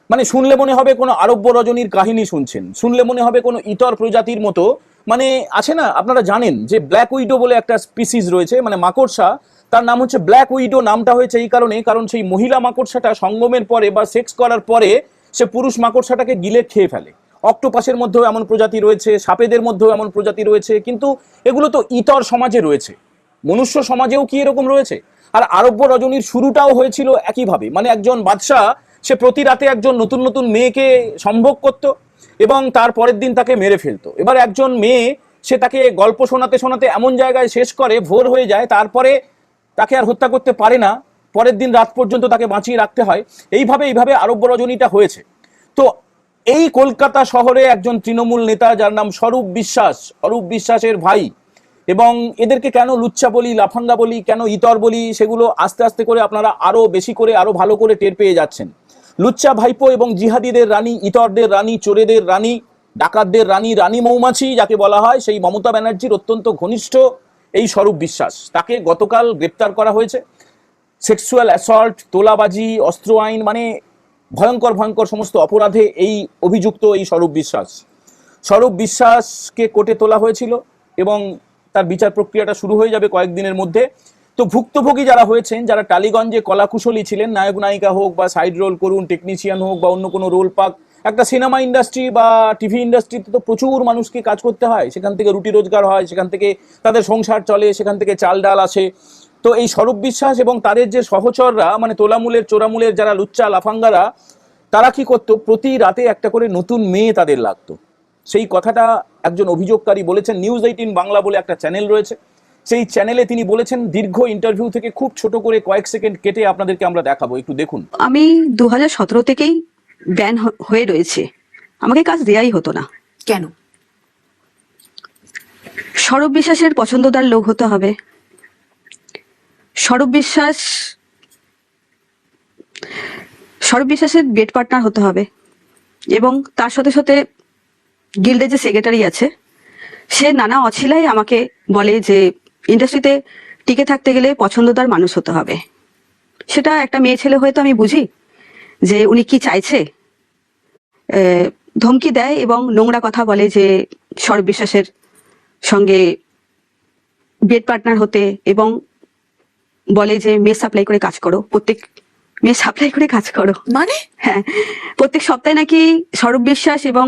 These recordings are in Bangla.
মানে শুনলে মনে হবে কোনো আরব্য রজনীর কাহিনী শুনছেন, শুনলে মনে হবে কোনো ইতর প্রজাতির মতো। মানে আছে না, আপনারা জানেন যে ব্ল্যাক উইডো বলে একটা স্পিসিস রয়েছে, মানে মাকড়সা, তার নাম হচ্ছে ব্ল্যাক উইডো। নামটা হয়েছে এই কারণে, কারণ সেই মহিলা মাকড়সাটা সঙ্গমের পরে বা সেক্স করার পরে সে পুরুষ মাকড়সাটাকে গিলে খেয়ে ফেলে। অক্টোপাসের মধ্যেও এমন প্রজাতি রয়েছে, সাপেদের মধ্যেও এমন প্রজাতি রয়েছে, কিন্তু এগুলো তো ইতর সমাজে রয়েছে, মনুষ্য সমাজেও কি এরকম রয়েছে? আর আরব্য রজনীর শুরুটাও হয়েছিল একইভাবে, মানে একজন বাদশাহ সে প্রতি রাতে একজন নতুন নতুন মেয়েকে সম্ভোগ করত এবং তার পরের দিন তাকে মেরে ফেলতো। এবার একজন মেয়ে সে তাকে গল্প শোনাতে শোনাতে এমন জায়গায় শেষ করে, ভোর হয়ে যায়, তারপরে তাকে আর হত্যা করতে পারে না, পরের দিন রাত পর্যন্ত তাকে বাঁচিয়ে রাখতে হয়। এইভাবে আরব্য রজনীটা হয়েছে। তো এই কলকাতা শহরে একজন তৃণমূল নেতা যার নাম স্বরূপ বিশ্বাস, অরূপ বিশ্বাসের ভাই, এবং এদেরকে কেন লুচ্চা বলি, লাফাঙ্গা বলি, কেন ইতর বলি, সেগুলো আস্তে আস্তে করে আপনারা আরো বেশি করে আরো ভালো করে টের পেয়ে যাচ্ছেন। লুচ্চা ভাইপো এবং জিহাদিদের রানী, ইতরদের রানী, চোরেদের রানী, ডাকাতদের রানী, রানী মৌমাছি যাকে বলা হয়, সেই মমতা ব্যানার্জির অত্যন্ত ঘনিষ্ঠ এই স্বরূপ বিশ্বাস, তাকে গতকাল গ্রেপ্তার করা হয়েছে। সেক্সুয়াল অ্যাসল্ট, তোলাবাজি, অস্ত্র আইন, মানে ভয়ঙ্কর ভয়ঙ্কর সমস্ত অপরাধে এই অভিযুক্ত এই স্বরূপ বিশ্বাস। স্বরূপ বিশ্বাসকে কোর্টে তোলা হয়েছিল এবং তার বিচার প্রক্রিয়াটা শুরু হয়ে যাবে কয়েকদিনের মধ্যে। তো ভুক্তভোগী যারা হয়েছেন, যারা টালিগঞ্জে কলাকুশলী ছিলেন, নায়ক নায়িকা হোক বা সাইড রোল করুন, টেকনিশিয়ান হোক বা অন্য কোনো রোল পাক, একটা সিনেমা ইন্ডাস্ট্রি বা টিভি ইন্ডাস্ট্রিতে তো প্রচুর মানুষকে কাজ করতে হয়, সেখান থেকে রুটি রোজগার হয়, সেখান থেকে তাদের সংসার চলে, সেখান থেকে চাল ডাল আসে। তো এই স্বরূপ বিশ্বাস এবং তাদের যে সহচররা, মানে তোলামূলের চোরামূলের যারা লুচ্চা লাফাঙ্গারা, তারা কি করতো, প্রতি রাতে একটা করে নতুন মেয়ে তাদের লাগতো। সেই কথাটা একজন অভিযোগকারী বলেছেন। নিউজ 18 বাংলা বলে একটা চ্যানেল রয়েছে, সেই চ্যানেলে তিনি বলেছেন। দীর্ঘ ইন্টারভিউ থেকে খুব ছোট করে কয়েক সেকেন্ড কেটে আপনাদেরকে আমরা দেখাবো, একটু দেখুন। আমি 2017 থেকেই ব্যান হয়ে রয়েছে, আমাকে কাজ দেয়াই হতো না। কেন? স্বরূপ বিশ্বাসের পছন্দদার লোক হতে হবে। স্বরূপ বিশ্বাসের বেড পার্টনার হতে হবে, এবং তার সাথে সাথে গিল্ডের যে সেক্রেটারি আছে সে নানা অছিলাই আমাকে বলে যে ইন্ডাস্ট্রিতে টিকে থাকতে গেলে পছন্দদার মানুষ হতে হবে। সেটা একটা মেয়ে ছেলে হয়তো আমি বুঝি যে উনি কি চাইছে। ধমকি দেয় এবং নোংরা কথা বলে যে স্বরূপ বিশ্বাসের সঙ্গে বেড পার্টনার হতে, এবং বলে যে মেয়ে সাপ্লাই করে কাজ করো, প্রত্যেক মেয়ে সাপ্লাই করে কাজ করো। মানে হ্যাঁ, প্রত্যেক সপ্তাহে নাকি স্বরূপ বিশ্বাস এবং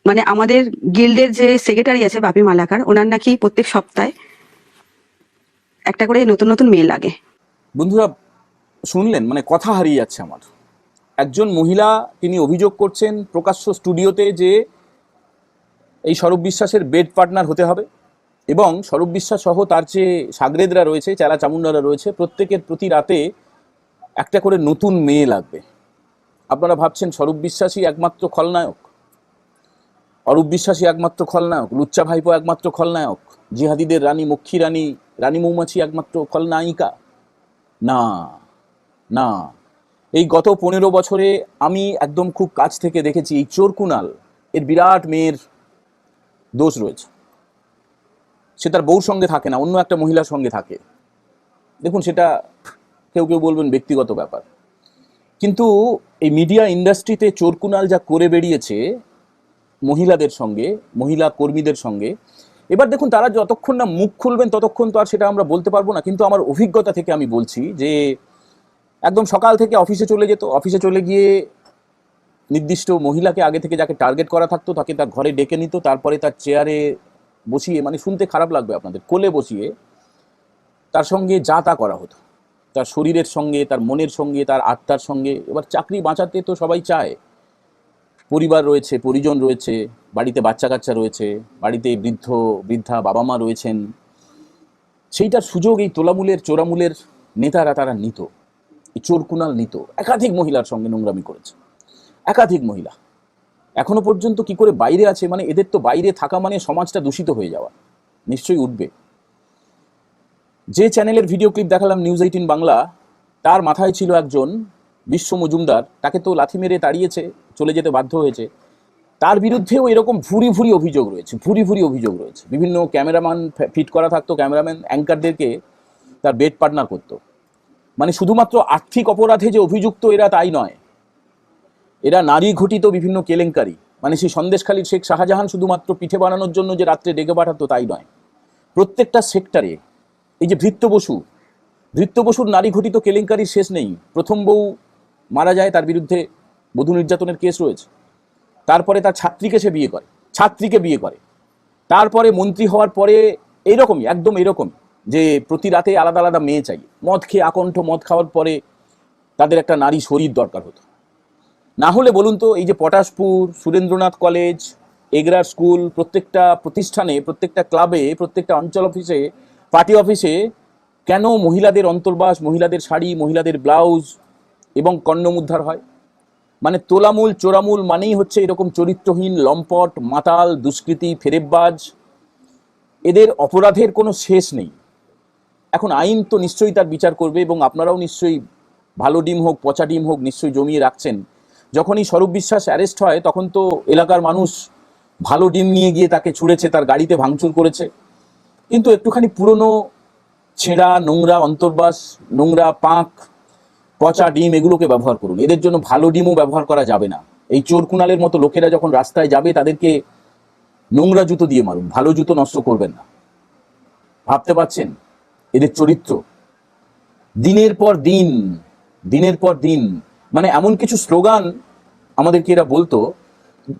মানে আমাদের গিল্ডের যে সেক্রেটারি আছে বাপি মালাকার, ওনার নাকি প্রত্যেক সপ্তাহে একটা করে নতুন নতুন মেয়ে লাগে। বন্ধুরা শুনলেন, মানে কথা হারিয়ে যাচ্ছে আমার। একজন মহিলা তিনি অভিযোগ করছেন প্রকাশ্য স্টুডিওতে যে এই স্বরূপ বিশ্বাসের বেড পার্টনার হতে হবে, এবং স্বরূপ বিশ্বাস সহ তার যে সাগরেদরা রয়েছে, চেলা চামুন্ডারা রয়েছে, প্রত্যেকের প্রতি রাতে একটা করে নতুন মেয়ে লাগবে। আপনারা ভাবছেন স্বরূপ বিশ্বাসই একমাত্র খলনায়ক, অরূপ বিশ্বাসী একমাত্র খলনায়ক, লুচ্চা ভাইপো একমাত্র খলনায়ক, জিহাদিদের রানী, মক্ষী রানী, রানী মৌমাছি একমাত্র খলনায়িকা? না না, এই গত 15 বছরে আমি একদম খুব কাছ থেকে দেখেছি এই চোর কুনাল এর বিরাট মেয়ের দোষ রয়েছে। সে তার বউর সঙ্গে থাকে না, অন্য একটা মহিলার সঙ্গে থাকে। দেখুন, সেটা কেউ কেউ বলবেন ব্যক্তিগত ব্যাপার, কিন্তু এই মিডিয়া ইন্ডাস্ট্রিতে চোর কুনাল যা করে বেরিয়েছে মহিলাদের সঙ্গে, মহিলা কর্মীদের সঙ্গে, এবার দেখুন তারা যতক্ষণ না মুখ খুলবেন ততক্ষণ তো আর সেটা আমরা বলতে পারবো না। কিন্তু আমার অভিজ্ঞতা থেকে আমি বলছি যে একদম সকাল থেকে অফিসে চলে যেত, অফিসে চলে গিয়ে নির্দিষ্ট মহিলাকে আগে থেকে যাকে টার্গেট করা থাকতো তাকে তার ঘরে ডেকে নিত, তারপরে তার চেয়ারে বসিয়ে, মানে শুনতে খারাপ লাগবে আপনাদের, কোলে বসিয়ে তার সঙ্গে যা তা করা হতো, তার শরীরের সঙ্গে, তার মনের সঙ্গে, তার আত্মার সঙ্গে। এবার চাকরি বাঁচাতে তো সবাই চায়, পরিবার রয়েছে, পরিজন রয়েছে, বাড়িতে বাচ্চা কাচ্চা রয়েছে, বাড়িতে বৃদ্ধ বৃদ্ধা বাবা মা রয়েছেন, সেইটার সুযোগ এই তোলামূলের চোরামূলের নেতারা তারা নিত, এই চোর কুনাল নিত। একাধিক মহিলার সঙ্গে নোংরামি করেছে, একাধিক মহিলা এখনো পর্যন্ত কি করে বাইরে আছে, মানে এদের তো বাইরে থাকা মানে সমাজটা দূষিত হয়ে যাওয়া, নিশ্চয়ই উঠবে। যে চ্যানেলের ভিডিও ক্লিপ দেখালাম নিউজ 18 বাংলা, তার মাথায় ছিল একজন বিশ্ব মজুমদার, তাকে তো লাথি মেরে তাড়িয়েছে, চলে যেতে বাধ্য হয়েছে। তার বিরুদ্ধেও এরকম ভুরি ভুরি অভিযোগ রয়েছে, ভুরি ভুরি অভিযোগ রয়েছে। বিভিন্ন ক্যামেরাম্যান ফিট করা থাকতো, ক্যামেরাম্যান অ্যাঙ্কারদেরকে তার বেড পার্টনার করতো। মানে শুধুমাত্র আর্থিক অপরাধে যে অভিযুক্ত এরা তাই নয়, এরা নারী ঘটিত বিভিন্ন কেলেঙ্কারি, মানে সেই সন্দেশখালীর শেখ শাহজাহান শুধুমাত্র পিঠে বানানোর জন্য যে রাত্রে ডেকে পাঠাতো তাই নয়, প্রত্যেকটা সেক্টরে। এই যে ভৃত্য বসুর নারী ঘটিত কেলেঙ্কারির শেষ নেই। প্রথম বউ মারা যায়, তার বিরুদ্ধে বধূ নির্যাতনের কেস রয়েছে। তারপরে তার ছাত্রীকে বিয়ে করে। তারপরে মন্ত্রী হওয়ার পরে এইরকমই, একদম এরকমই, যে প্রতি রাতে আলাদা আলাদা মেয়ে চাই। মদ খেয়ে আকণ্ঠ মদ খাওয়ার পরে তাদের একটা নারী শরীর দরকার হতো। না হলে বলুন তো, এই যে পটাশপুর, সুরেন্দ্রনাথ কলেজ, এগরার স্কুল, প্রত্যেকটা প্রতিষ্ঠানে, প্রত্যেকটা ক্লাবে, প্রত্যেকটা অঞ্চল অফিসে, পার্টি অফিসে কেন মহিলাদের অন্তর্বাস, মহিলাদের শাড়ি, মহিলাদের ব্লাউজ এবং কন্ডম উদ্ধার হয়? মানে তোলামূল চোরামূল মানেই হচ্ছে এরকম চরিত্রহীন, লম্পট, মাতাল, দুষ্কৃতী, ফেরেববাজ। এদের অপরাধের কোনো শেষ নেই। এখন আইন তো নিশ্চয়ই তার বিচার করবে, এবং আপনারাও নিশ্চয়ই ভালো ডিম হোক পচা ডিম হোক নিশ্চয়ই জমিয়ে রাখছেন। যখনই স্বরূপ বিশ্বাস অ্যারেস্ট হয় তখন তো এলাকার মানুষ ভালো ডিম নিয়ে গিয়ে তাকে ছুঁড়েছে, তার গাড়িতে ভাঙচুর করেছে। কিন্তু একটুখানি পুরনো ছেঁড়া নোংরা অন্তর্বাস, নোংরা পাঁক, পচা ডিম এগুলোকে ব্যবহার করুন। এদের জন্য ভালো ডিমও ব্যবহার করা যাবে না। এই চোর কুনালের মতো লোকেরা যখন রাস্তায় যাবে তাদেরকে নোংরা জুতো দিয়ে মারুন, ভালো জুতো নষ্ট করবেন না। ভাবতে পারছেন এদের চরিত্র? দিনের পর দিন মানে এমন কিছু স্লোগান আমাদেরকে এরা বলতো,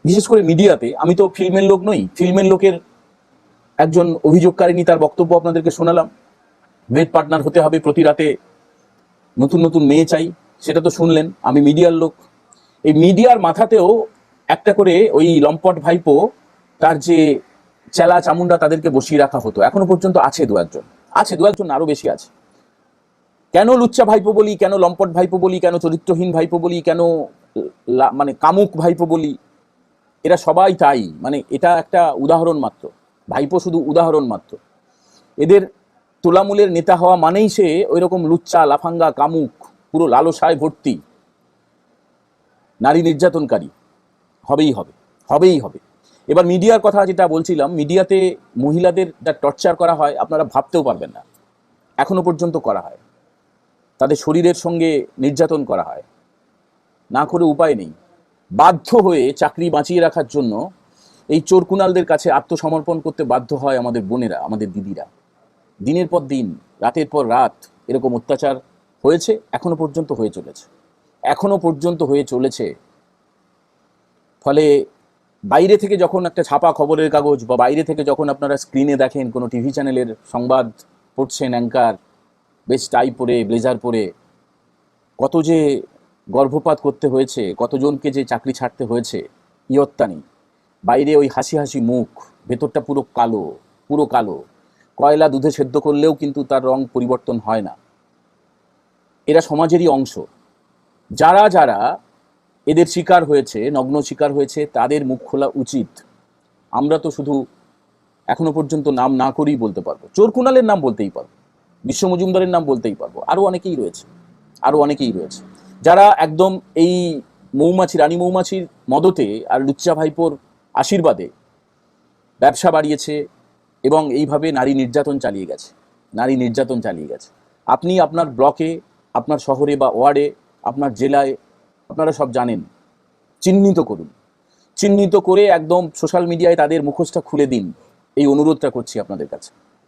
বিশেষ করে মিডিয়াতে। আমি তো ফিল্মের লোক নই, ফিল্মের লোকের একজন অভিযোগকারিনী তার বক্তব্য আপনাদেরকে শোনালাম। বেড পার্টনার হতে হবে, প্রতি রাতে নতুন নতুন মেয়ে চাই, সেটা তো শুনলেন। আমি মিডিয়ার লোক, এই মিডিয়ার মাথাতেও একটা করে ওই লম্পট ভাইপো, তার যে চেলা চামুন্ডা, তাদেরকে বসিয়ে রাখা হতো। এখনো পর্যন্ত আছে দু একজন, আরো বেশি আছে। কেন লুচ্চা ভাইপো বলি, কেন লম্পট ভাইপো বলি, কেন চরিত্রহীন ভাইপো বলি, কেন মানে কামুক ভাইপো বলি? এরা সবাই তাই। মানে এটা একটা উদাহরণ মাত্র, ভাইপো শুধু উদাহরণ মাত্র। এদের তোলামূলের নেতা হওয়া মানেই সে ওই রকম লুচ্চা, লাফাঙ্গা, কামুক, পুরো লালসায় ভর্তি নারী নির্যাতনকারী হবেই হবে। এবার মিডিয়ার কথা যেটা বলছিলাম, মিডিয়াতে মহিলাদের যা টর্চার করা হয় আপনারা ভাবতেও পারবেন না। এখনো পর্যন্ত করা হয়, তাদের শরীরের সঙ্গে নির্যাতন করা হয়, না করে উপায় নেই। বাধ্য হয়ে চাকরি বাঁচিয়ে রাখার জন্য এই চোর কুনালদের কাছে আত্মসমর্পণ করতে বাধ্য হয় আমাদের বোনেরা, আমাদের দিদিরা। দিনের পর দিন, রাতের পর রাত এরকম অত্যাচার হয়েছে, এখনো পর্যন্ত হয়ে চলেছে। ফলে বাইরে থেকে যখন একটা ছাপা খবরের কাগজ বা বাইরে থেকে যখন আপনারা স্ক্রিনে দেখেন কোনো টিভি চ্যানেলের সংবাদ পড়ছেন, অ্যাঙ্কার বেশ টাই পরে, ব্লেজার পরে, কত যে গর্ভপাত করতে হয়েছে, কতজনকে যে চাকরি ছাড়তে হয়েছে, ইয়ত্তা নেই। বাইরে ওই হাসি হাসি মুখ, ভেতরটা পুরো কালো। কয়লা দুধে সেদ্ধ করলেও কিন্তু তার রং পরিবর্তন হয় না। এরা সমাজেরই অংশ। যারা এদের শিকার হয়েছে, নগ্ন শিকার হয়েছে, তাদের মুখ খোলা উচিত। আমরা তো শুধু এখনো পর্যন্ত নাম না করেই বলতে পারবো, চোর কুনালের নাম বলতেই পারবো, বিশ্ব মজুমদারের নাম বলতেই পারবো, আরো অনেকেই রয়েছে যারা একদম এই রানী মৌমাছির মদতে আর লুচ্চা ভাইপোর আশীর্বাদে ব্যবসা বাড়িয়েছে এবং এইভাবে নারী নির্যাতন চালিয়ে গেছে। আপনি আপনার ব্লকে, আপনার শহরে বা ওয়ার্ডে, আপনার জেলায়, আপনারা সব জানেন। চিহ্নিত করে একদম সোশ্যাল মিডিয়ায় তাদের মুখোশটা খুলে দিন, এই অনুরোধটা করছি আপনাদের কাছে।